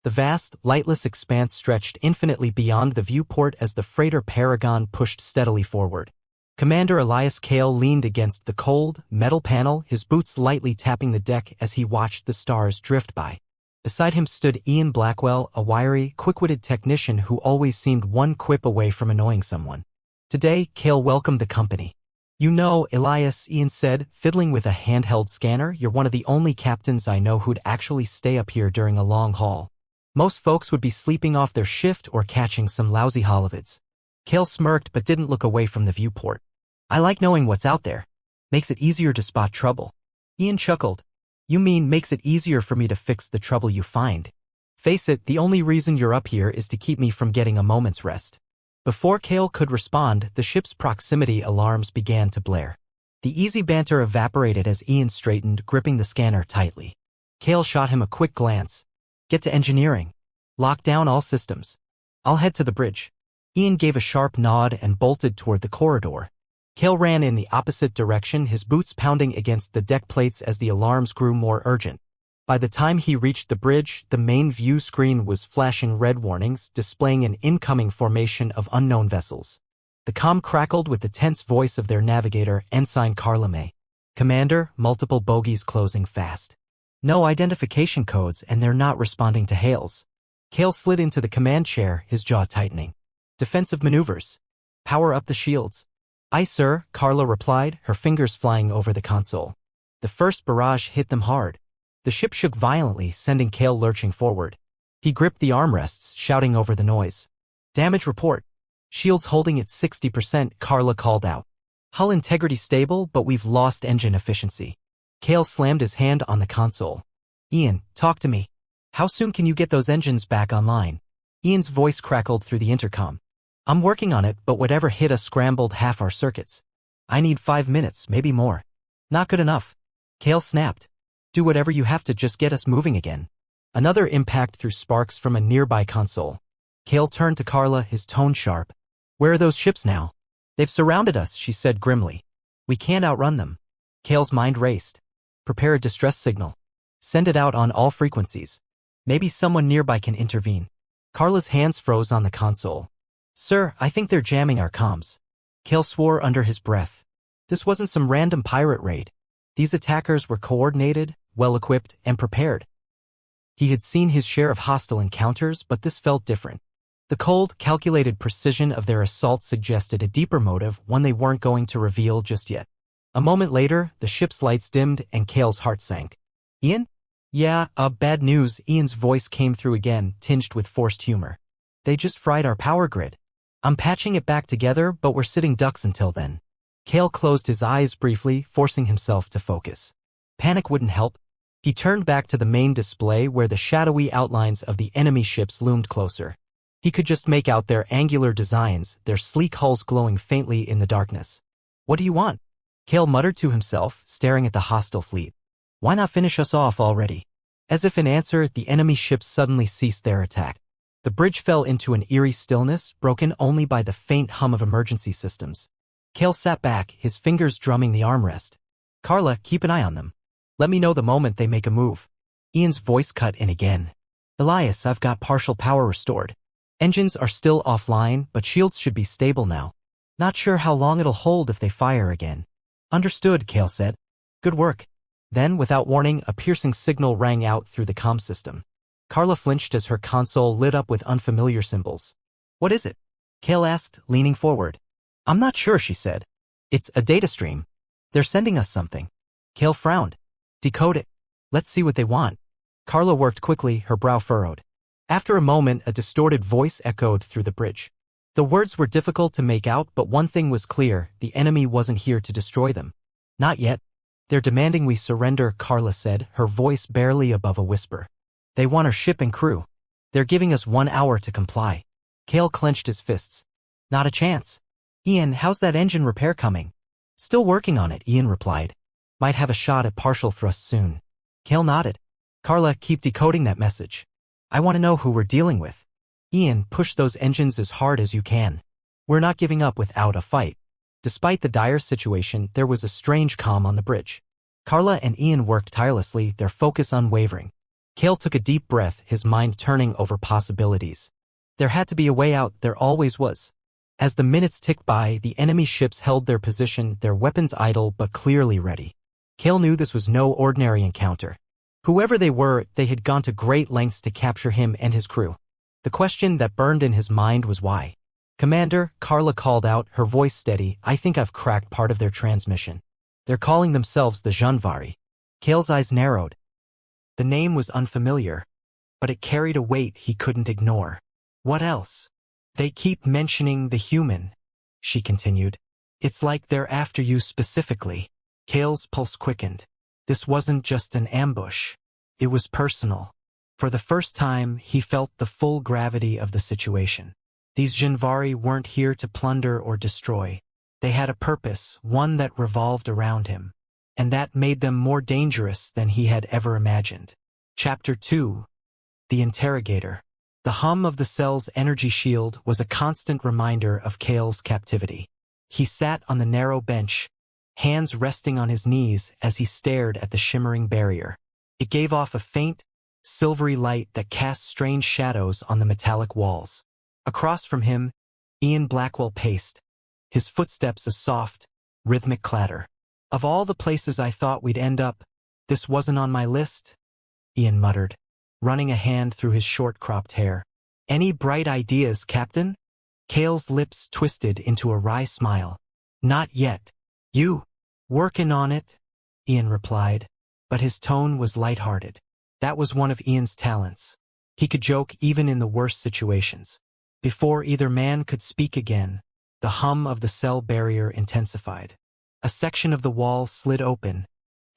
The vast, lightless expanse stretched infinitely beyond the viewport as the freighter Paragon pushed steadily forward. Commander Elias Kale leaned against the cold, metal panel, his boots lightly tapping the deck as he watched the stars drift by. Beside him stood Ian Blackwell, a wiry, quick-witted technician who always seemed one quip away from annoying someone. Today, Kale welcomed the company. "You know, Elias," Ian said, fiddling with a handheld scanner, "you're one of the only captains I know who'd actually stay up here during a long haul. Most folks would be sleeping off their shift or catching some lousy holidays." Kale smirked but didn't look away from the viewport. "I like knowing what's out there. Makes it easier to spot trouble." Ian chuckled. "You mean makes it easier for me to fix the trouble you find? Face it, the only reason you're up here is to keep me from getting a moment's rest." Before Kale could respond, the ship's proximity alarms began to blare. The easy banter evaporated as Ian straightened, gripping the scanner tightly. Kale shot him a quick glance. "Get to engineering. Lock down all systems. I'll head to the bridge." Ian gave a sharp nod and bolted toward the corridor. Kale ran in the opposite direction, his boots pounding against the deck plates as the alarms grew more urgent. By the time he reached the bridge, the main view screen was flashing red warnings, displaying an incoming formation of unknown vessels. The comm crackled with the tense voice of their navigator, Ensign Carla May. "Commander, multiple bogies closing fast. No identification codes and they're not responding to hails." Kale slid into the command chair, his jaw tightening. "Defensive maneuvers. Power up the shields." "Aye, sir," Carla replied, her fingers flying over the console. The first barrage hit them hard. The ship shook violently, sending Kale lurching forward. He gripped the armrests, shouting over the noise. "Damage report. Shields holding at 60%, Carla called out. "Hull integrity stable, but we've lost engine efficiency." Kale slammed his hand on the console. "Ian, talk to me. How soon can you get those engines back online?" Ian's voice crackled through the intercom. "I'm working on it, but whatever hit us scrambled half our circuits. I need 5 minutes, maybe more." "Not good enough." Kale snapped. "Do whatever you have to just get us moving again." Another impact threw sparks from a nearby console. Kale turned to Carla, his tone sharp. "Where are those ships now?" "They've surrounded us," she said grimly. "We can't outrun them." Kale's mind raced. "Prepare a distress signal. Send it out on all frequencies. Maybe someone nearby can intervene." Carla's hands froze on the console. "Sir, I think they're jamming our comms." Kale swore under his breath. This wasn't some random pirate raid. These attackers were coordinated, well-equipped, and prepared. He had seen his share of hostile encounters, but this felt different. The cold, calculated precision of their assault suggested a deeper motive, one they weren't going to reveal just yet. A moment later, the ship's lights dimmed and Kale's heart sank. "Ian?" "Yeah, bad news," Ian's voice came through again, tinged with forced humor. "They just fried our power grid. I'm patching it back together, but we're sitting ducks until then." Kale closed his eyes briefly, forcing himself to focus. Panic wouldn't help. He turned back to the main display where the shadowy outlines of the enemy ships loomed closer. He could just make out their angular designs, their sleek hulls glowing faintly in the darkness. "What do you want?" Kale muttered to himself, staring at the hostile fleet. "Why not finish us off already?" As if in answer, the enemy ships suddenly ceased their attack. The bridge fell into an eerie stillness, broken only by the faint hum of emergency systems. Kale sat back, his fingers drumming the armrest. "Carla, keep an eye on them. Let me know the moment they make a move." Ian's voice cut in again. "Elias, I've got partial power restored. Engines are still offline, but shields should be stable now. Not sure how long it'll hold if they fire again." "Understood," Kale said. "Good work." Then, without warning, a piercing signal rang out through the comm system. Carla flinched as her console lit up with unfamiliar symbols. "What is it?" Kale asked, leaning forward. "I'm not sure," she said. "It's a data stream. They're sending us something." Kale frowned. "Decode it. Let's see what they want." Carla worked quickly, her brow furrowed. After a moment, a distorted voice echoed through the bridge. The words were difficult to make out, but one thing was clear, the enemy wasn't here to destroy them. "Not yet. They're demanding we surrender," Carla said, her voice barely above a whisper. "They want our ship and crew. They're giving us 1 hour to comply." Kale clenched his fists. "Not a chance." "Ian, how's that engine repair coming?" "Still working on it," Ian replied. "Might have a shot at partial thrust soon." Kale nodded. "Carla, keep decoding that message. I want to know who we're dealing with." "Ian, push those engines as hard as you can. We're not giving up without a fight." Despite the dire situation, there was a strange calm on the bridge. Carla and Ian worked tirelessly, their focus unwavering. Kale took a deep breath, his mind turning over possibilities. There had to be a way out, there always was. As the minutes ticked by, the enemy ships held their position, their weapons idle but clearly ready. Kale knew this was no ordinary encounter. Whoever they were, they had gone to great lengths to capture him and his crew. The question that burned in his mind was why. "Commander," Carla called out, her voice steady, "I think I've cracked part of their transmission. They're calling themselves the Janvari." Kale's eyes narrowed. The name was unfamiliar, but it carried a weight he couldn't ignore. "What else?" "They keep mentioning the human," she continued. "It's like they're after you specifically." Kale's pulse quickened. This wasn't just an ambush. It was personal. For the first time, he felt the full gravity of the situation. These Janvari weren't here to plunder or destroy. They had a purpose, one that revolved around him. And that made them more dangerous than he had ever imagined. Chapter 2. The Interrogator. The hum of the cell's energy shield was a constant reminder of Kale's captivity. He sat on the narrow bench, hands resting on his knees as he stared at the shimmering barrier. It gave off a faint, silvery light that cast strange shadows on the metallic walls. Across from him, Ian Blackwell paced, his footsteps a soft, rhythmic clatter. "Of all the places I thought we'd end up, this wasn't on my list," Ian muttered, running a hand through his short-cropped hair. "Any bright ideas, Captain?" Kale's lips twisted into a wry smile. "Not yet. You?" "Working on it," Ian replied, but his tone was lighthearted. That was one of Ian's talents. He could joke even in the worst situations. Before either man could speak again, the hum of the cell barrier intensified. A section of the wall slid open,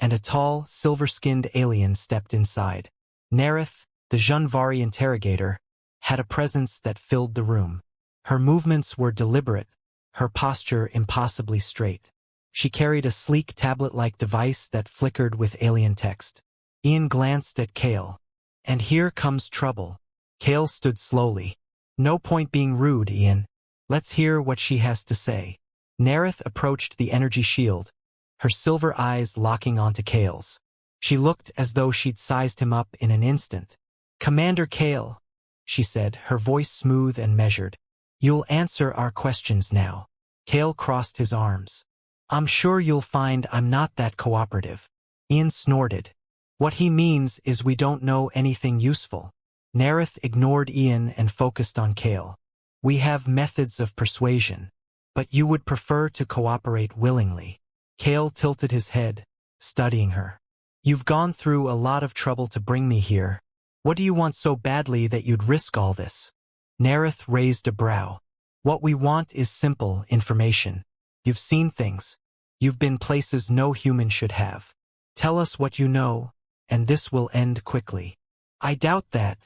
and a tall, silver-skinned alien stepped inside. Nerith, the Janvari interrogator, had a presence that filled the room. Her movements were deliberate, her posture impossibly straight. She carried a sleek tablet-like device that flickered with alien text. Ian glanced at Kale. "And here comes trouble." Kale stood slowly. "No point being rude, Ian. Let's hear what she has to say." Nerith approached the energy shield, her silver eyes locking onto Kale's. She looked as though she'd sized him up in an instant. "Commander Kale," she said, her voice smooth and measured. "You'll answer our questions now." Kale crossed his arms. "I'm sure you'll find I'm not that cooperative." Ian snorted. "What he means is we don't know anything useful." Nerith ignored Ian and focused on Kale. "We have methods of persuasion, but you would prefer to cooperate willingly." Kale tilted his head, studying her. "You've gone through a lot of trouble to bring me here. What do you want so badly that you'd risk all this?" Nerith raised a brow. "What we want is simple information. You've seen things. You've been places no human should have. Tell us what you know, and this will end quickly." "I doubt that,"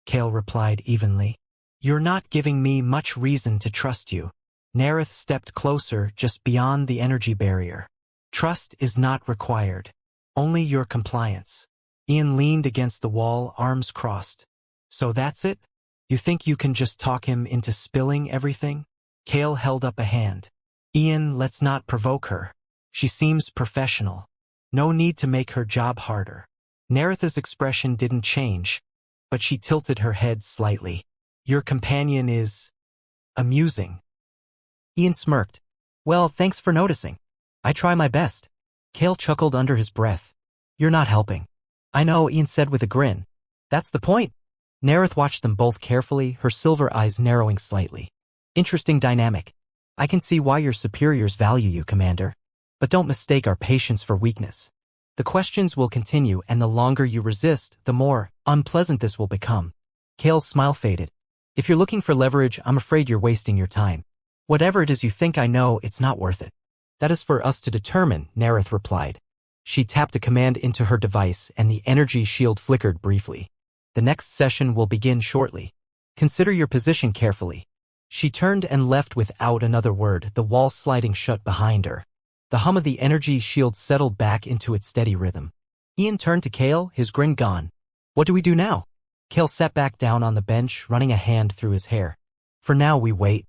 Kale replied evenly. "You're not giving me much reason to trust you." Nerith stepped closer, just beyond the energy barrier. "Trust is not required. Only your compliance." Ian leaned against the wall, arms crossed. "So that's it? You think you can just talk him into spilling everything?" Kale held up a hand. "Ian, let's not provoke her. She seems professional. No need to make her job harder." Nerith's expression didn't change, but she tilted her head slightly. "Your companion is amusing." Ian smirked. "Well, thanks for noticing. I try my best." Kale chuckled under his breath. "You're not helping." "I know," Ian said with a grin. "That's the point." Nerith watched them both carefully, her silver eyes narrowing slightly. "Interesting dynamic. I can see why your superiors value you, Commander. But don't mistake our patience for weakness. The questions will continue, and the longer you resist, the more unpleasant this will become." Kale's smile faded. "If you're looking for leverage, I'm afraid you're wasting your time. Whatever it is you think I know, it's not worth it." "That is for us to determine," Nerith replied. She tapped a command into her device, and the energy shield flickered briefly. "The next session will begin shortly. Consider your position carefully." She turned and left without another word, the wall sliding shut behind her. The hum of the energy shield settled back into its steady rhythm. Ian turned to Kale, his grin gone. "What do we do now?" Kale sat back down on the bench, running a hand through his hair. "For now, we wait.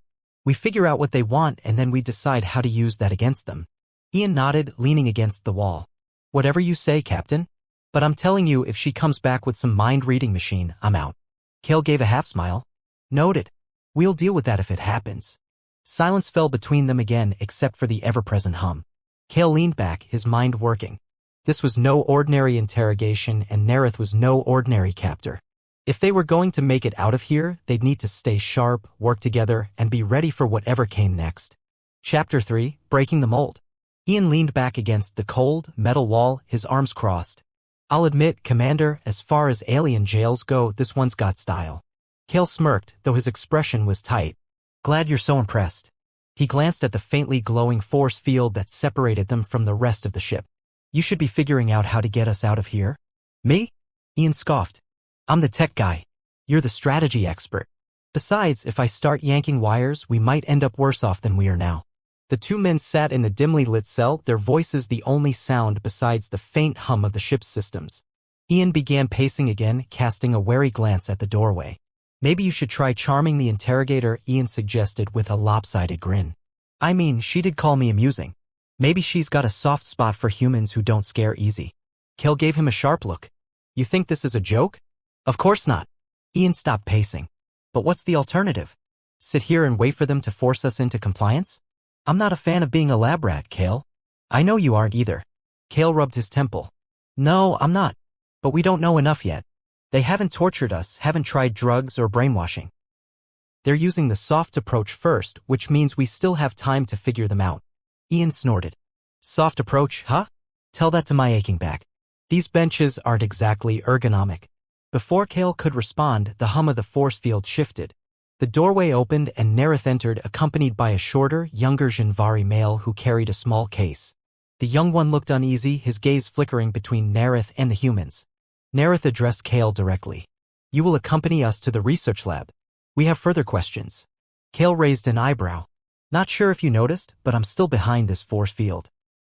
We figure out what they want, and then we decide how to use that against them." Ian nodded, leaning against the wall. "Whatever you say, Captain." But I'm telling you, if she comes back with some mind-reading machine, I'm out. Kale gave a half-smile. Noted. We'll deal with that if it happens. Silence fell between them again except for the ever-present hum. Kale leaned back, his mind working. This was no ordinary interrogation, and Nerith was no ordinary captor. If they were going to make it out of here, they'd need to stay sharp, work together, and be ready for whatever came next. Chapter 3, Breaking the Mold. Ian leaned back against the cold, metal wall, his arms crossed. I'll admit, Commander, as far as alien jails go, this one's got style. Kale smirked, though his expression was tight. Glad you're so impressed. He glanced at the faintly glowing force field that separated them from the rest of the ship. You should be figuring out how to get us out of here. Me? Ian scoffed. I'm the tech guy. You're the strategy expert. Besides, if I start yanking wires, we might end up worse off than we are now. The two men sat in the dimly lit cell, their voices the only sound besides the faint hum of the ship's systems. Ian began pacing again, casting a wary glance at the doorway. Maybe you should try charming the interrogator, Ian suggested with a lopsided grin. I mean, she did call me amusing. Maybe she's got a soft spot for humans who don't scare easy. Kale gave him a sharp look. You think this is a joke? Of course not. Ian stopped pacing. But what's the alternative? Sit here and wait for them to force us into compliance? I'm not a fan of being a lab rat, Kale. I know you aren't either. Kale rubbed his temple. No, I'm not. But we don't know enough yet. They haven't tortured us, haven't tried drugs or brainwashing. They're using the soft approach first, which means we still have time to figure them out. Ian snorted. Soft approach, huh? Tell that to my aching back. These benches aren't exactly ergonomic. Before Kale could respond, the hum of the force field shifted. The doorway opened and Nerith entered, accompanied by a shorter, younger Jinvari male who carried a small case. The young one looked uneasy, his gaze flickering between Nerith and the humans. Nerith addressed Kale directly. You will accompany us to the research lab. We have further questions. Kale raised an eyebrow. Not sure if you noticed, but I'm still behind this force field.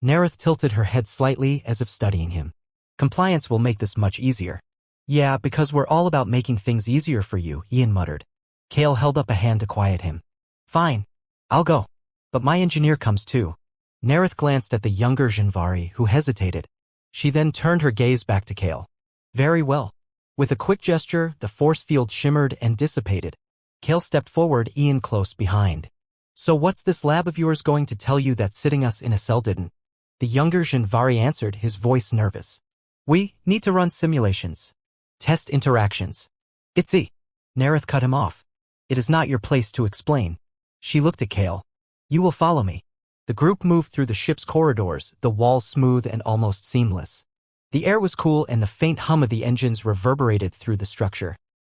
Nerith tilted her head slightly as if studying him. Compliance will make this much easier. Yeah, because we're all about making things easier for you, Ian muttered. Kale held up a hand to quiet him. Fine. I'll go. But my engineer comes too. Nerith glanced at the younger Jinvari, who hesitated. She then turned her gaze back to Kale. Very well. With a quick gesture, the force field shimmered and dissipated. Kale stepped forward, Ian close behind. So what's this lab of yours going to tell you that sitting us in a cell didn't? The younger Jinvari answered, his voice nervous. We need to run simulations. Test interactions. Nerith cut him off. It is not your place to explain. She looked at Kale. You will follow me. The group moved through the ship's corridors, the walls smooth and almost seamless. The air was cool and the faint hum of the engines reverberated through the structure.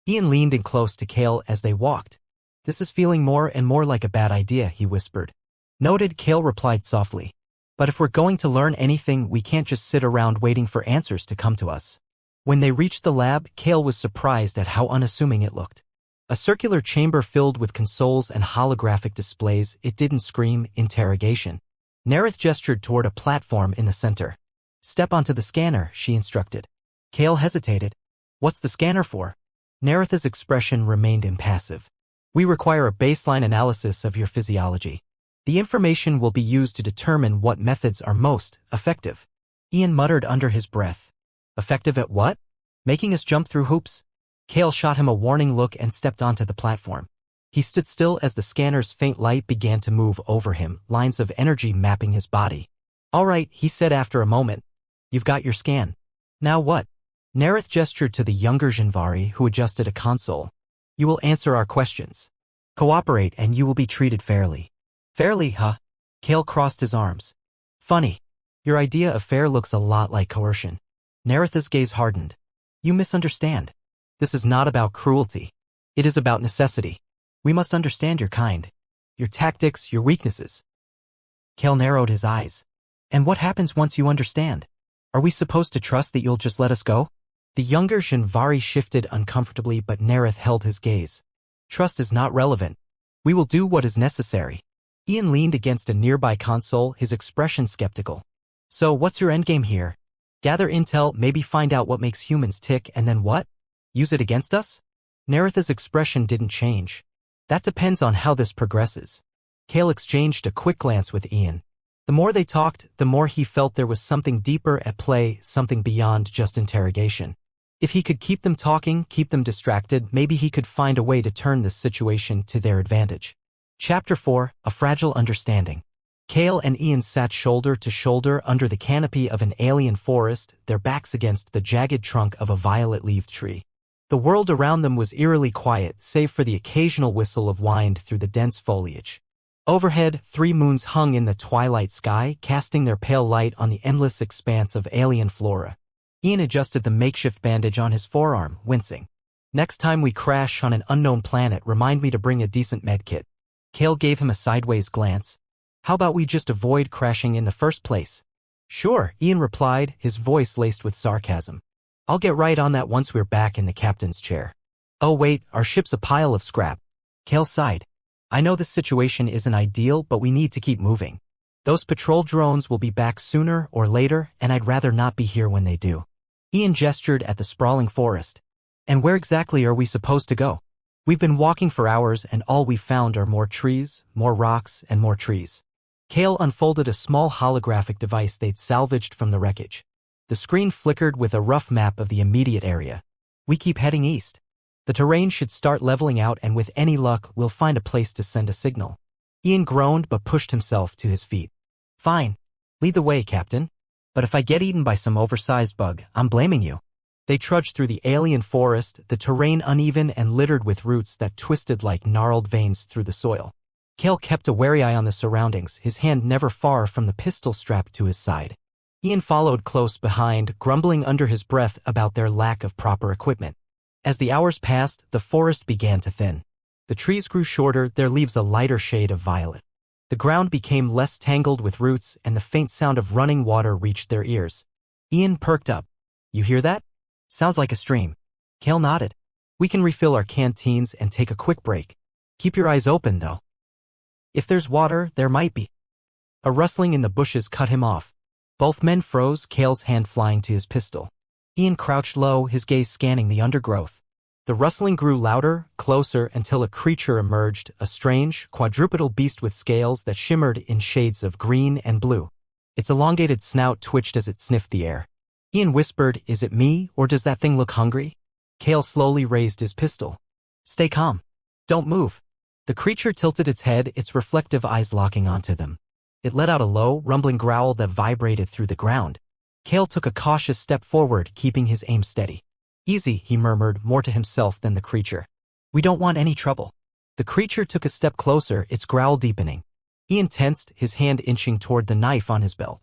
Ian leaned in close to Kale as they walked. This is feeling more and more like a bad idea, he whispered. Noted, Kale replied softly. But if we're going to learn anything, we can't just sit around waiting for answers to come to us. When they reached the lab, Kale was surprised at how unassuming it looked. A circular chamber filled with consoles and holographic displays, it didn't scream interrogation. Nerith gestured toward a platform in the center. Step onto the scanner, she instructed. Kale hesitated. What's the scanner for? Nerith's expression remained impassive. We require a baseline analysis of your physiology. The information will be used to determine what methods are most effective. Ian muttered under his breath. Effective at what? Making us jump through hoops? Kale shot him a warning look and stepped onto the platform. He stood still as the scanner's faint light began to move over him, lines of energy mapping his body. All right, he said after a moment. You've got your scan. Now what? Nerith gestured to the younger Jinvari, who adjusted a console. You will answer our questions. Cooperate and you will be treated fairly. Fairly, huh? Kale crossed his arms. Funny. Your idea of fair looks a lot like coercion. Nerith's gaze hardened. You misunderstand. This is not about cruelty. It is about necessity. We must understand your kind. Your tactics, your weaknesses. Kale narrowed his eyes. And what happens once you understand? Are we supposed to trust that you'll just let us go? The younger Jinvari shifted uncomfortably, but Nerith held his gaze. Trust is not relevant. We will do what is necessary. Ian leaned against a nearby console, his expression skeptical. So what's your endgame here? Gather intel, maybe find out what makes humans tick, and then what? Use it against us? Nerith's expression didn't change. That depends on how this progresses. Kale exchanged a quick glance with Ian. The more they talked, the more he felt there was something deeper at play, something beyond just interrogation. If he could keep them talking, keep them distracted, maybe he could find a way to turn this situation to their advantage. Chapter 4, A Fragile Understanding. Cale and Ian sat shoulder to shoulder under the canopy of an alien forest, their backs against the jagged trunk of a violet-leaved tree. The world around them was eerily quiet, save for the occasional whistle of wind through the dense foliage. Overhead, 3 moons hung in the twilight sky, casting their pale light on the endless expanse of alien flora. Ian adjusted the makeshift bandage on his forearm, wincing. Next time we crash on an unknown planet, remind me to bring a decent medkit. Cale gave him a sideways glance. How about we just avoid crashing in the first place? Sure, Ian replied, his voice laced with sarcasm. I'll get right on that once we're back in the captain's chair. Oh wait, our ship's a pile of scrap. Cale sighed. I know this situation isn't ideal, but we need to keep moving. Those patrol drones will be back sooner or later, and I'd rather not be here when they do. Ian gestured at the sprawling forest. And where exactly are we supposed to go? We've been walking for hours, and all we've found are more trees, more rocks, and more trees. Cale unfolded a small holographic device they'd salvaged from the wreckage. The screen flickered with a rough map of the immediate area. We keep heading east. The terrain should start leveling out, and with any luck, we'll find a place to send a signal. Ian groaned but pushed himself to his feet. Fine. Lead the way, Captain. But if I get eaten by some oversized bug, I'm blaming you. They trudged through the alien forest, the terrain uneven and littered with roots that twisted like gnarled veins through the soil. Cale kept a wary eye on the surroundings, his hand never far from the pistol strapped to his side. Ian followed close behind, grumbling under his breath about their lack of proper equipment. As the hours passed, the forest began to thin. The trees grew shorter, their leaves a lighter shade of violet. The ground became less tangled with roots, and the faint sound of running water reached their ears. Ian perked up. You hear that? Sounds like a stream. Cale nodded. We can refill our canteens and take a quick break. Keep your eyes open, though. If there's water, there might be. A rustling in the bushes cut him off. Both men froze, Cale's hand flying to his pistol. Ian crouched low, his gaze scanning the undergrowth. The rustling grew louder, closer, until a creature emerged, a strange, quadrupedal beast with scales that shimmered in shades of green and blue. Its elongated snout twitched as it sniffed the air. Ian whispered, "Is it me, or does that thing look hungry?" Cale slowly raised his pistol. "Stay calm. Don't move." The creature tilted its head, its reflective eyes locking onto them. It let out a low, rumbling growl that vibrated through the ground. Cale took a cautious step forward, keeping his aim steady. "Easy," he murmured, more to himself than the creature. "We don't want any trouble." The creature took a step closer, its growl deepening. Ian tensed, his hand inching toward the knife on his belt.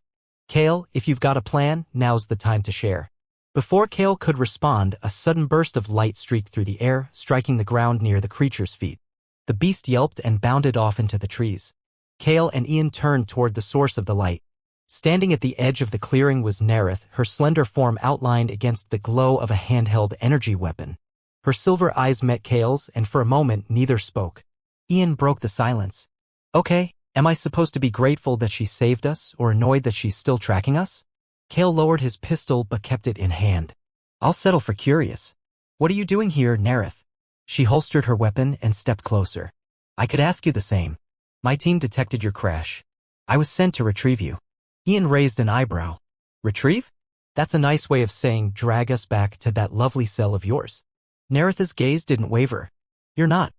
"Cale, if you've got a plan, now's the time to share." Before Cale could respond, a sudden burst of light streaked through the air, striking the ground near the creature's feet. The beast yelped and bounded off into the trees. Cale and Ian turned toward the source of the light. Standing at the edge of the clearing was Nerith, her slender form outlined against the glow of a handheld energy weapon. Her silver eyes met Cale's, and for a moment neither spoke. Ian broke the silence. "Okay, am I supposed to be grateful that she saved us, or annoyed that she's still tracking us?" Cale lowered his pistol but kept it in hand. "I'll settle for curious." "What are you doing here, Nerith?" She holstered her weapon and stepped closer. "I could ask you the same. My team detected your crash. I was sent to retrieve you." Ian raised an eyebrow. "Retrieve? That's a nice way of saying drag us back to that lovely cell of yours." Nerith's gaze didn't waver. "You're not."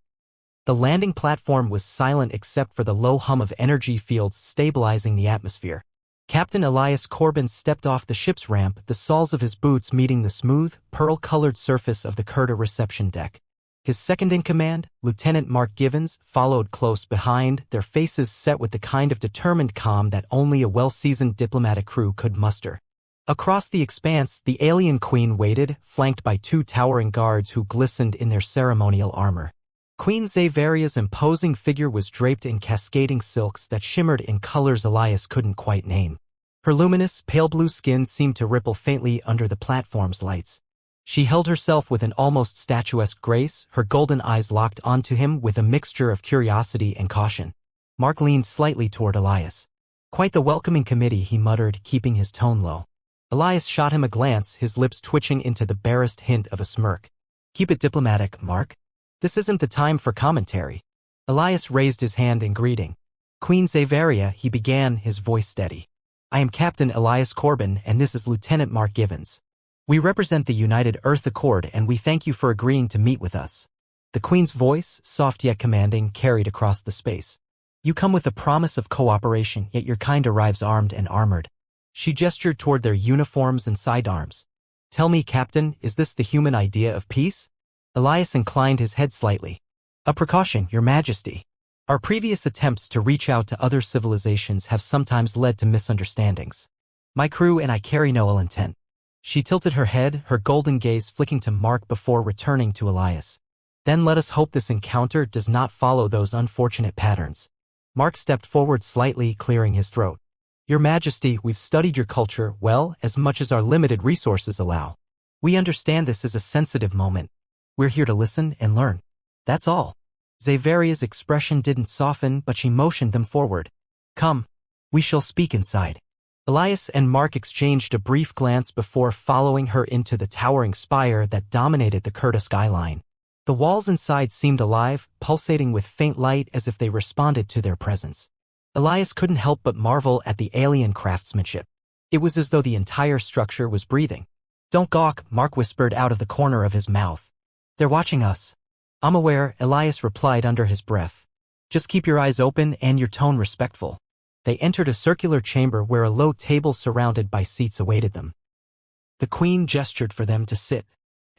The landing platform was silent except for the low hum of energy fields stabilizing the atmosphere. Captain Elias Corbin stepped off the ship's ramp, the soles of his boots meeting the smooth, pearl-colored surface of the Curta reception deck. His second-in-command, Lieutenant Mark Givens, followed close behind, their faces set with the kind of determined calm that only a well-seasoned diplomatic crew could muster. Across the expanse, the alien queen waited, flanked by 2 towering guards who glistened in their ceremonial armor. Queen Xaveria's imposing figure was draped in cascading silks that shimmered in colors Elias couldn't quite name. Her luminous, pale blue skin seemed to ripple faintly under the platform's lights. She held herself with an almost statuesque grace, her golden eyes locked onto him with a mixture of curiosity and caution. Mark leaned slightly toward Elias. "Quite the welcoming committee," he muttered, keeping his tone low. Elias shot him a glance, his lips twitching into the barest hint of a smirk. "Keep it diplomatic, Mark. This isn't the time for commentary." Elias raised his hand in greeting. Queen Zavaria, he began, his voice steady. I am Captain Elias Corbin, and this is Lieutenant Mark Givens. We represent the United Earth Accord, and we thank you for agreeing to meet with us. The Queen's voice, soft yet commanding, carried across the space. You come with a promise of cooperation, yet your kind arrives armed and armored. She gestured toward their uniforms and sidearms. Tell me, Captain, is this the human idea of peace? Elias inclined his head slightly. A precaution, Your Majesty. Our previous attempts to reach out to other civilizations have sometimes led to misunderstandings. My crew and I carry no ill intent. She tilted her head, her golden gaze flicking to Mark before returning to Elias. Then let us hope this encounter does not follow those unfortunate patterns. Mark stepped forward slightly, clearing his throat. Your Majesty, we've studied your culture well, as much as our limited resources allow. We understand this is a sensitive moment. We're here to listen and learn. That's all. Zavaria's expression didn't soften, but she motioned them forward. Come. We shall speak inside. Elias and Mark exchanged a brief glance before following her into the towering spire that dominated the Kurta skyline. The walls inside seemed alive, pulsating with faint light as if they responded to their presence. Elias couldn't help but marvel at the alien craftsmanship. It was as though the entire structure was breathing. Don't gawk, Mark whispered out of the corner of his mouth. They're watching us. I'm aware, Elias replied under his breath. Just keep your eyes open and your tone respectful. They entered a circular chamber where a low table surrounded by seats awaited them. The Queen gestured for them to sit,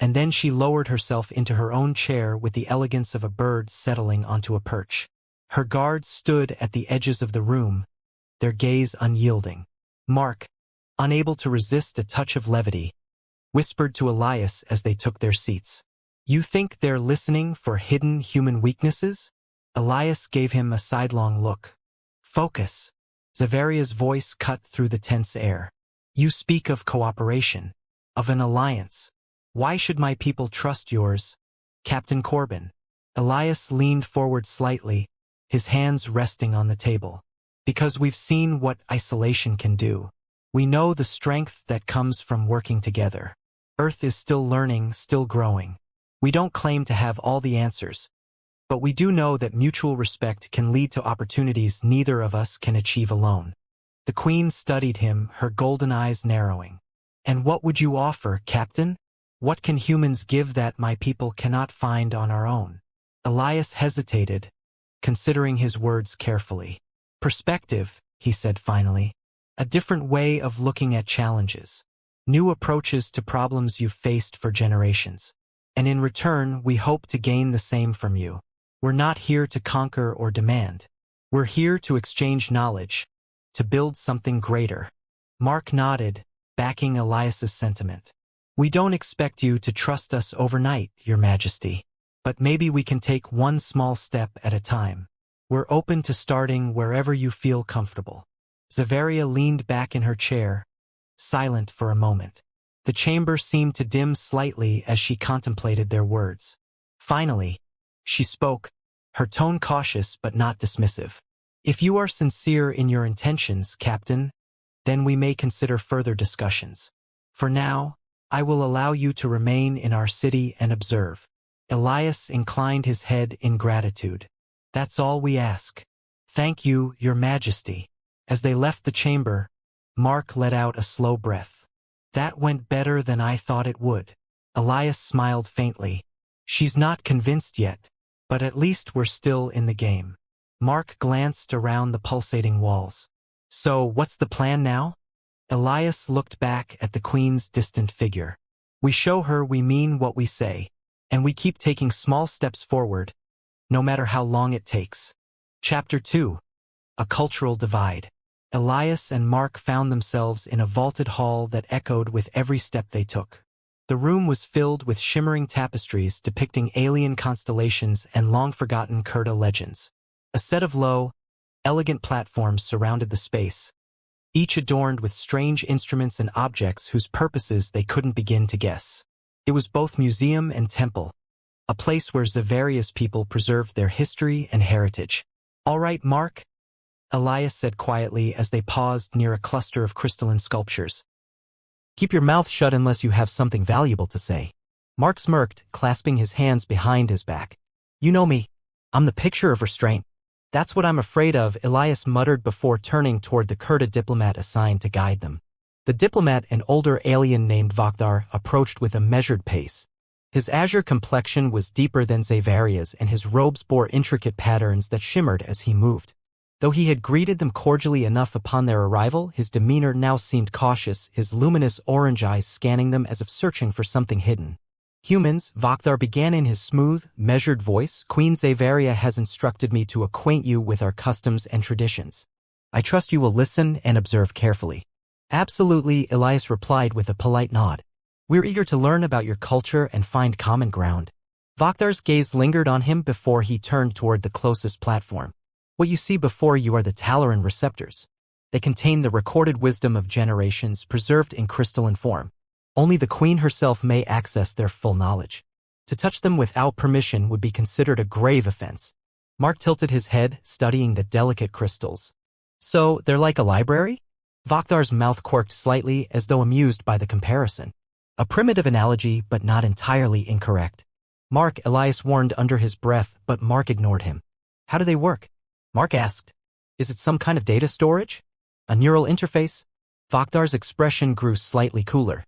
and then she lowered herself into her own chair with the elegance of a bird settling onto a perch. Her guards stood at the edges of the room, their gaze unyielding. Mark, unable to resist a touch of levity, whispered to Elias as they took their seats. You think they're listening for hidden human weaknesses? Elias gave him a sidelong look. Focus. Zavaria's voice cut through the tense air. You speak of cooperation, of an alliance. Why should my people trust yours, Captain Corbin? Elias leaned forward slightly, his hands resting on the table. Because we've seen what isolation can do. We know the strength that comes from working together. Earth is still learning, still growing. We don't claim to have all the answers, but we do know that mutual respect can lead to opportunities neither of us can achieve alone. The Queen studied him, her golden eyes narrowing. And what would you offer, Captain? What can humans give that my people cannot find on our own? Elias hesitated, considering his words carefully. Perspective, he said finally. A different way of looking at challenges. New approaches to problems you've faced for generations. And in return, we hope to gain the same from you. We're not here to conquer or demand. We're here to exchange knowledge, to build something greater. Mark nodded, backing Elias's sentiment. We don't expect you to trust us overnight, Your Majesty. But maybe we can take one small step at a time. We're open to starting wherever you feel comfortable. Zavaria leaned back in her chair, silent for a moment. The chamber seemed to dim slightly as she contemplated their words. Finally, she spoke, her tone cautious but not dismissive. If you are sincere in your intentions, Captain, then we may consider further discussions. For now, I will allow you to remain in our city and observe. Elias inclined his head in gratitude. That's all we ask. Thank you, Your Majesty. As they left the chamber, Mark let out a slow breath. That went better than I thought it would. Elias smiled faintly. She's not convinced yet, but at least we're still in the game. Mark glanced around the pulsating walls. So, what's the plan now? Elias looked back at the Queen's distant figure. We show her we mean what we say, and we keep taking small steps forward, no matter how long it takes. Chapter 2. A Cultural Divide. Elias and Mark found themselves in a vaulted hall that echoed with every step they took. The room was filled with shimmering tapestries depicting alien constellations and long-forgotten Kurta legends. A set of low, elegant platforms surrounded the space, each adorned with strange instruments and objects whose purposes they couldn't begin to guess. It was both museum and temple, a place where Zavaria's people preserved their history and heritage. All right, Mark, Elias said quietly as they paused near a cluster of crystalline sculptures. Keep your mouth shut unless you have something valuable to say. Mark smirked, clasping his hands behind his back. You know me. I'm the picture of restraint. That's what I'm afraid of, Elias muttered before turning toward the Kurta diplomat assigned to guide them. The diplomat, an older alien named Vakhdar, approached with a measured pace. His azure complexion was deeper than Zavaria's, and his robes bore intricate patterns that shimmered as he moved. Though he had greeted them cordially enough upon their arrival, his demeanor now seemed cautious, his luminous orange eyes scanning them as if searching for something hidden. Humans, Vakhdar began in his smooth, measured voice, Queen Zavaria has instructed me to acquaint you with our customs and traditions. I trust you will listen and observe carefully. Absolutely, Elias replied with a polite nod. We're eager to learn about your culture and find common ground. Vakhdar's gaze lingered on him before he turned toward the closest platform. What you see before you are the Talaran receptors. They contain the recorded wisdom of generations preserved in crystalline form. Only the Queen herself may access their full knowledge. To touch them without permission would be considered a grave offense. Mark tilted his head, studying the delicate crystals. So, they're like a library? Vakhdar's mouth quirked slightly as though amused by the comparison. A primitive analogy, but not entirely incorrect. Mark, Elias warned under his breath, but Mark ignored him. How do they work? Mark asked. Is it some kind of data storage? A neural interface? Vakhdar's expression grew slightly cooler.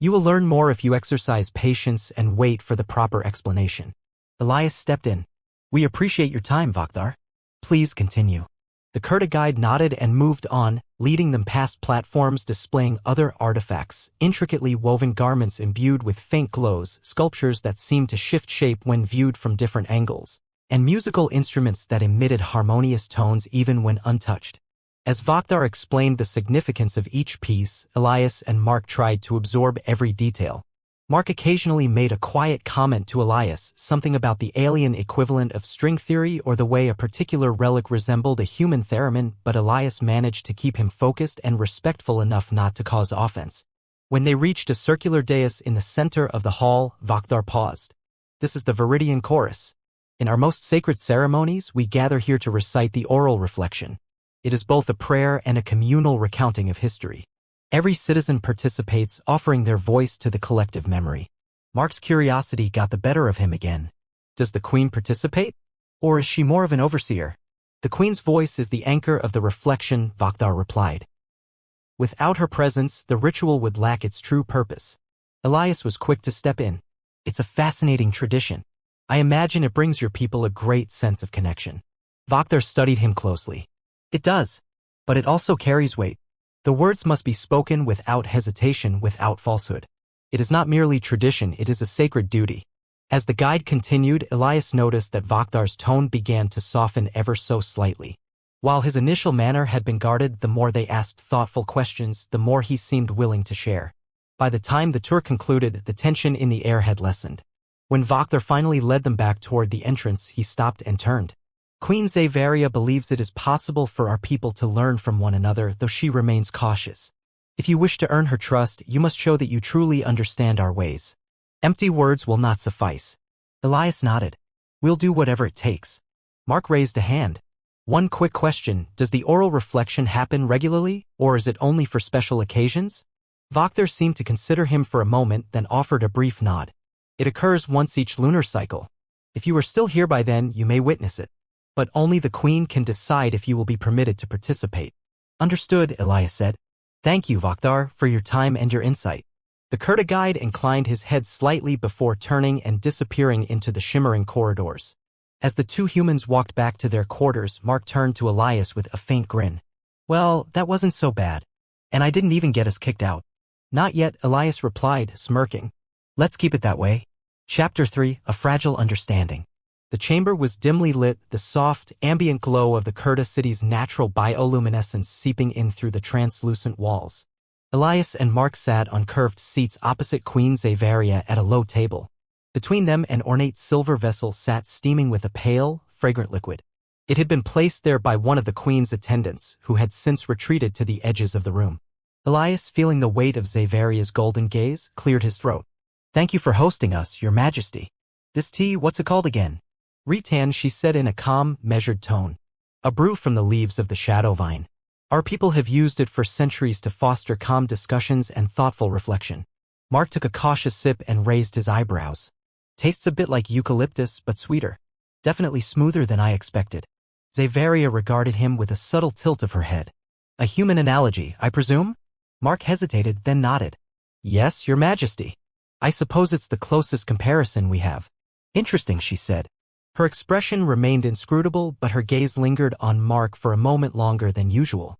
You will learn more if you exercise patience and wait for the proper explanation. Elias stepped in. We appreciate your time, Vakhdar. Please continue. The Kurta guide nodded and moved on, leading them past platforms displaying other artifacts, intricately woven garments imbued with faint glows, sculptures that seemed to shift shape when viewed from different angles, and musical instruments that emitted harmonious tones even when untouched. As Vakhdar explained the significance of each piece, Elias and Mark tried to absorb every detail. Mark occasionally made a quiet comment to Elias, something about the alien equivalent of string theory or the way a particular relic resembled a human theremin, but Elias managed to keep him focused and respectful enough not to cause offense. When they reached a circular dais in the center of the hall, Vakhdar paused. This is the Viridian Chorus. In our most sacred ceremonies, we gather here to recite the oral reflection. It is both a prayer and a communal recounting of history. Every citizen participates, offering their voice to the collective memory. Mark's curiosity got the better of him again. Does the Queen participate? Or is she more of an overseer? The Queen's voice is the anchor of the reflection, Vakhdar replied. Without her presence, the ritual would lack its true purpose. Elias was quick to step in. It's a fascinating tradition. I imagine it brings your people a great sense of connection. Vakhdar studied him closely. It does. But it also carries weight. The words must be spoken without hesitation, without falsehood. It is not merely tradition, it is a sacred duty. As the guide continued, Elias noticed that Vakhdar's tone began to soften ever so slightly. While his initial manner had been guarded, the more they asked thoughtful questions, the more he seemed willing to share. By the time the tour concluded, the tension in the air had lessened. When Vakhdar finally led them back toward the entrance, he stopped and turned. Queen Zavaria believes it is possible for our people to learn from one another, though she remains cautious. If you wish to earn her trust, you must show that you truly understand our ways. Empty words will not suffice. Elias nodded. We'll do whatever it takes. Mark raised a hand. One quick question, does the oral reflection happen regularly, or is it only for special occasions? Vakhdar seemed to consider him for a moment, then offered a brief nod. It occurs once each lunar cycle. If you are still here by then, you may witness it. But only the Queen can decide if you will be permitted to participate. Understood, Elias said. Thank you, Vakhdar, for your time and your insight. The Kurta guide inclined his head slightly before turning and disappearing into the shimmering corridors. As the two humans walked back to their quarters, Mark turned to Elias with a faint grin. Well, that wasn't so bad. And I didn't even get us kicked out. Not yet, Elias replied, smirking. Let's keep it that way. Chapter 3, A Fragile Understanding. The chamber was dimly lit, the soft, ambient glow of the Kurta city's natural bioluminescence seeping in through the translucent walls. Elias and Mark sat on curved seats opposite Queen Zavaria at a low table. Between them, an ornate silver vessel sat steaming with a pale, fragrant liquid. It had been placed there by one of the Queen's attendants, who had since retreated to the edges of the room. Elias, feeling the weight of Zavaria's golden gaze, cleared his throat. Thank you for hosting us, Your Majesty. This tea, what's it called again? Ritan, she said in a calm, measured tone. A brew from the leaves of the shadow vine. Our people have used it for centuries to foster calm discussions and thoughtful reflection. Mark took a cautious sip and raised his eyebrows. Tastes a bit like eucalyptus, but sweeter. Definitely smoother than I expected. Xaveria regarded him with a subtle tilt of her head. A human analogy, I presume? Mark hesitated, then nodded. Yes, your majesty. I suppose it's the closest comparison we have. Interesting, she said. Her expression remained inscrutable, but her gaze lingered on Mark for a moment longer than usual.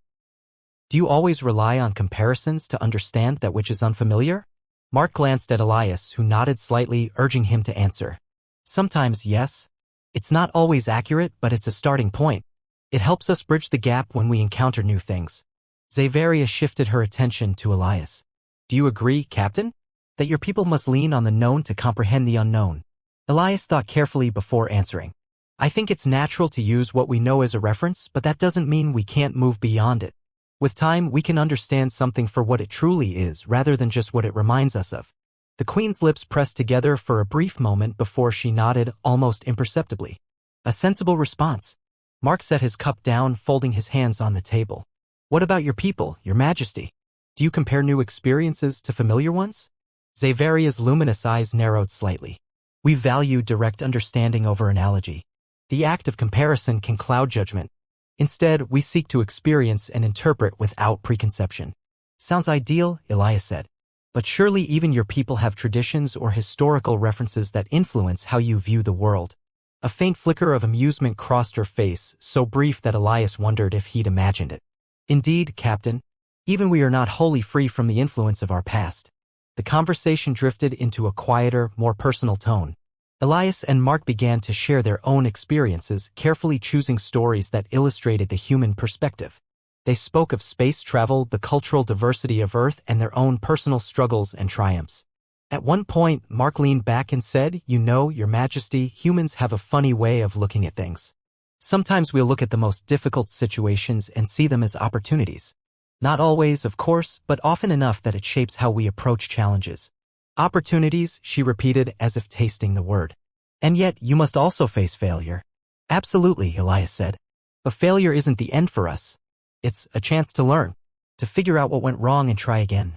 Do you always rely on comparisons to understand that which is unfamiliar? Mark glanced at Elias, who nodded slightly, urging him to answer. Sometimes, yes. It's not always accurate, but it's a starting point. It helps us bridge the gap when we encounter new things. Xaveria shifted her attention to Elias. Do you agree, Captain? That your people must lean on the known to comprehend the unknown? Elias thought carefully before answering. I think it's natural to use what we know as a reference, but that doesn't mean we can't move beyond it. With time, we can understand something for what it truly is, rather than just what it reminds us of. The Queen's lips pressed together for a brief moment before she nodded almost imperceptibly. A sensible response. Mark set his cup down, folding his hands on the table. What about your people, your majesty? Do you compare new experiences to familiar ones? Xaveria's luminous eyes narrowed slightly. We value direct understanding over analogy. The act of comparison can cloud judgment. Instead, we seek to experience and interpret without preconception. Sounds ideal, Elias said. But surely even your people have traditions or historical references that influence how you view the world. A faint flicker of amusement crossed her face, so brief that Elias wondered if he'd imagined it. Indeed, Captain. Even we are not wholly free from the influence of our past. The conversation drifted into a quieter, more personal tone. Elias and Mark began to share their own experiences, carefully choosing stories that illustrated the human perspective. They spoke of space travel, the cultural diversity of Earth, and their own personal struggles and triumphs. At one point, Mark leaned back and said, You know, Your Majesty, humans have a funny way of looking at things. Sometimes we'll look at the most difficult situations and see them as opportunities. Not always, of course, but often enough that it shapes how we approach challenges. Opportunities, she repeated as if tasting the word. And yet, you must also face failure. Absolutely, Elias said. But failure isn't the end for us. It's a chance to learn, to figure out what went wrong and try again.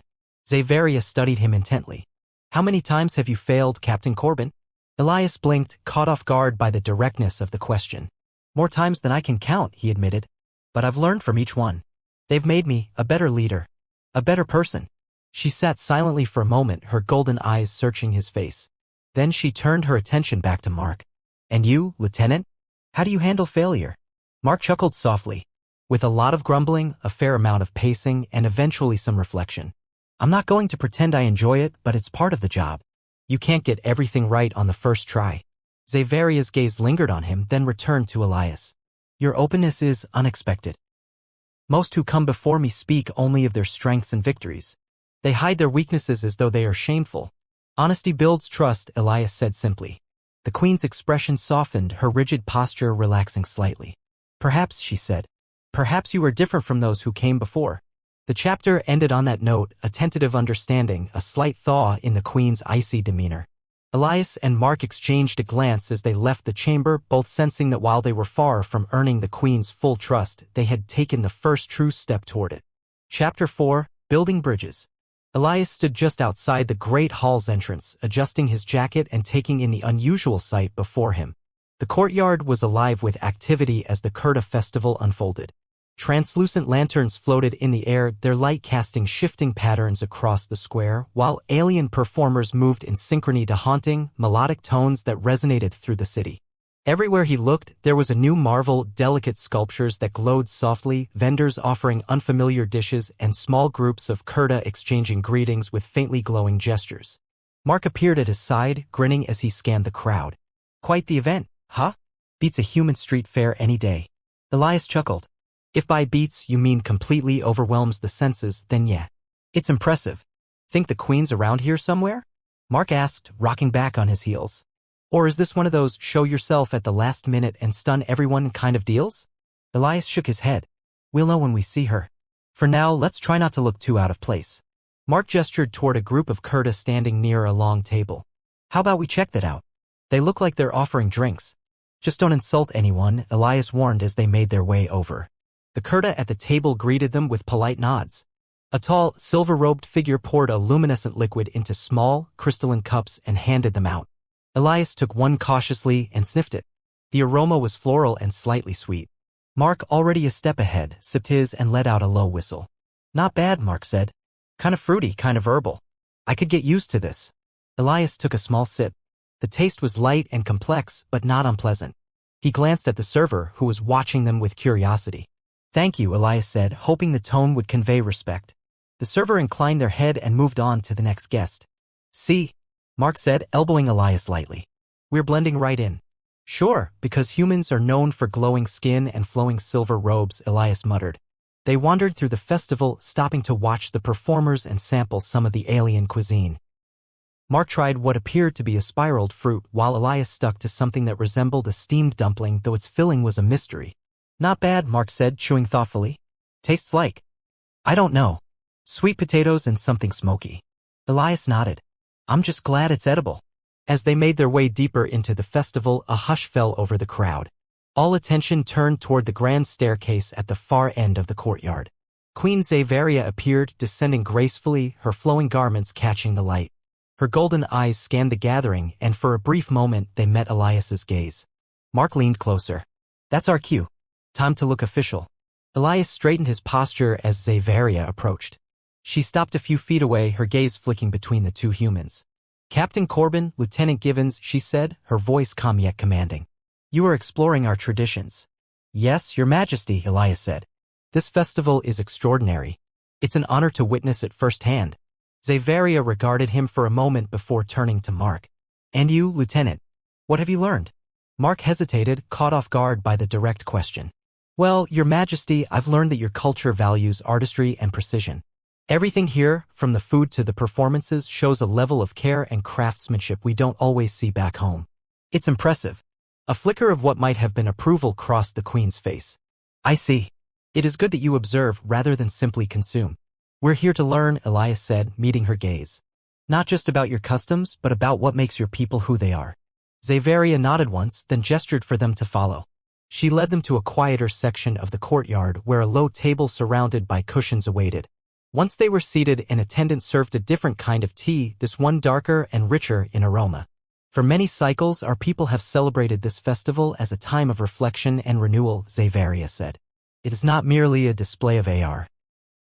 Xaveria studied him intently. How many times have you failed, Captain Corbin? Elias blinked, caught off guard by the directness of the question. More times than I can count, he admitted. But I've learned from each one. They've made me a better leader, a better person. She sat silently for a moment, her golden eyes searching his face. Then she turned her attention back to Mark. And you, Lieutenant? How do you handle failure? Mark chuckled softly. With a lot of grumbling, a fair amount of pacing, and eventually some reflection. I'm not going to pretend I enjoy it, but it's part of the job. You can't get everything right on the first try. Xaveria's gaze lingered on him, then returned to Elias. Your openness is unexpected. Most who come before me speak only of their strengths and victories. They hide their weaknesses as though they are shameful. Honesty builds trust, Elias said simply. The Queen's expression softened, her rigid posture relaxing slightly. Perhaps, she said. Perhaps you are different from those who came before. The chapter ended on that note, a tentative understanding, a slight thaw in the Queen's icy demeanor. Elias and Mark exchanged a glance as they left the chamber, both sensing that while they were far from earning the Queen's full trust, they had taken the first true step toward it. Chapter 4, Building Bridges. Elias stood just outside the great hall's entrance, adjusting his jacket and taking in the unusual sight before him. The courtyard was alive with activity as the Kurta festival unfolded. Translucent lanterns floated in the air, their light casting shifting patterns across the square, while alien performers moved in synchrony to haunting, melodic tones that resonated through the city. Everywhere he looked, there was a new marvel, delicate sculptures that glowed softly, vendors offering unfamiliar dishes, and small groups of Kurta exchanging greetings with faintly glowing gestures. Mark appeared at his side, grinning as he scanned the crowd. Quite the event, huh? Beats a human street fair any day. Elias chuckled. If by beats you mean completely overwhelms the senses, then yeah. It's impressive. Think the Queen's around here somewhere? Mark asked, rocking back on his heels. Or is this one of those show yourself at the last minute and stun everyone kind of deals? Elias shook his head. We'll know when we see her. For now, let's try not to look too out of place. Mark gestured toward a group of Kurta standing near a long table. How about we check that out? They look like they're offering drinks. Just don't insult anyone, Elias warned as they made their way over. The Kurta at the table greeted them with polite nods. A tall, silver-robed figure poured a luminescent liquid into small, crystalline cups and handed them out. Elias took one cautiously and sniffed it. The aroma was floral and slightly sweet. Mark, already a step ahead, sipped his and let out a low whistle. Not bad, Mark said. Kind of fruity, kind of herbal. I could get used to this. Elias took a small sip. The taste was light and complex, but not unpleasant. He glanced at the server, who was watching them with curiosity. Thank you, Elias said, hoping the tone would convey respect. The server inclined their head and moved on to the next guest. See? Mark said, elbowing Elias lightly. We're blending right in. Sure, because humans are known for glowing skin and flowing silver robes, Elias muttered. They wandered through the festival, stopping to watch the performers and sample some of the alien cuisine. Mark tried what appeared to be a spiraled fruit, while Elias stuck to something that resembled a steamed dumpling, though its filling was a mystery. Not bad, Mark said, chewing thoughtfully. Tastes like? I don't know. Sweet potatoes and something smoky. Elias nodded. I'm just glad it's edible. As they made their way deeper into the festival, a hush fell over the crowd. All attention turned toward the grand staircase at the far end of the courtyard. Queen Xaveria appeared, descending gracefully, her flowing garments catching the light. Her golden eyes scanned the gathering, and for a brief moment they met Elias's gaze. Mark leaned closer. That's our cue. Time to look official. Elias straightened his posture as Xaveria approached. She stopped a few feet away, her gaze flicking between the two humans. Captain Corbin, Lieutenant Givens, she said, her voice calm yet commanding. You are exploring our traditions. Yes, Your Majesty, Elias said. This festival is extraordinary. It's an honor to witness it firsthand. Xaveria regarded him for a moment before turning to Mark. And you, Lieutenant? What have you learned? Mark hesitated, caught off guard by the direct question. Well, Your Majesty, I've learned that your culture values artistry and precision. Everything here, from the food to the performances, shows a level of care and craftsmanship we don't always see back home. It's impressive. A flicker of what might have been approval crossed the Queen's face. I see. It is good that you observe rather than simply consume. We're here to learn, Elias said, meeting her gaze. Not just about your customs, but about what makes your people who they are. Xaveria nodded once, then gestured for them to follow. She led them to a quieter section of the courtyard where a low table surrounded by cushions awaited. Once they were seated, an attendant served a different kind of tea, this one darker and richer in aroma. For many cycles, our people have celebrated this festival as a time of reflection and renewal, Xaveria said. It is not merely a display of AR.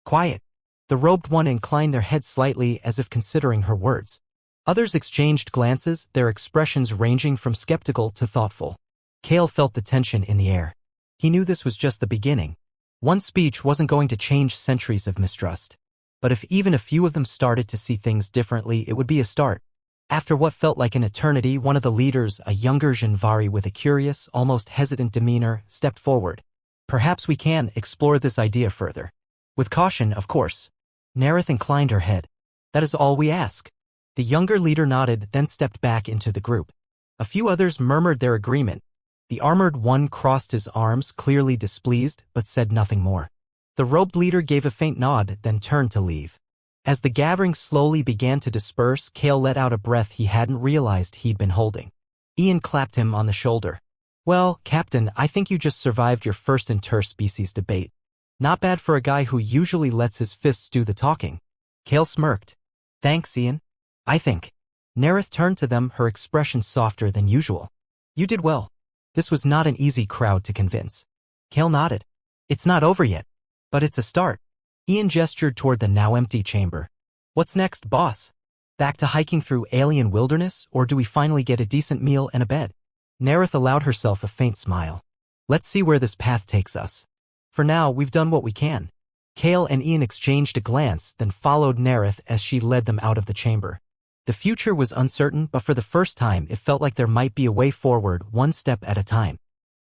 Quiet. The robed one inclined their head slightly as if considering her words. Others exchanged glances, their expressions ranging from skeptical to thoughtful. Cale felt the tension in the air. He knew this was just the beginning. One speech wasn't going to change centuries of mistrust. But if even a few of them started to see things differently, it would be a start. After what felt like an eternity, one of the leaders, a younger Janvari with a curious, almost hesitant demeanor, stepped forward. Perhaps we can explore this idea further. With caution, of course. Nerith inclined her head. That is all we ask. The younger leader nodded, then stepped back into the group. A few others murmured their agreement. The armored one crossed his arms, clearly displeased, but said nothing more. The robed leader gave a faint nod, then turned to leave. As the gathering slowly began to disperse, Cale let out a breath he hadn't realized he'd been holding. Ian clapped him on the shoulder. Well, Captain, I think you just survived your first interspecies debate. Not bad for a guy who usually lets his fists do the talking. Cale smirked. Thanks, Ian. I think. Nerith turned to them, her expression softer than usual. You did well. This was not an easy crowd to convince. Cale nodded. It's not over yet. But it's a start. Ian gestured toward the now empty chamber. What's next, boss? Back to hiking through alien wilderness, or do we finally get a decent meal and a bed? Nerith allowed herself a faint smile. Let's see where this path takes us. For now, we've done what we can. Cale and Ian exchanged a glance, then followed Nerith as she led them out of the chamber. The future was uncertain, but for the first time it felt like there might be a way forward, one step at a time.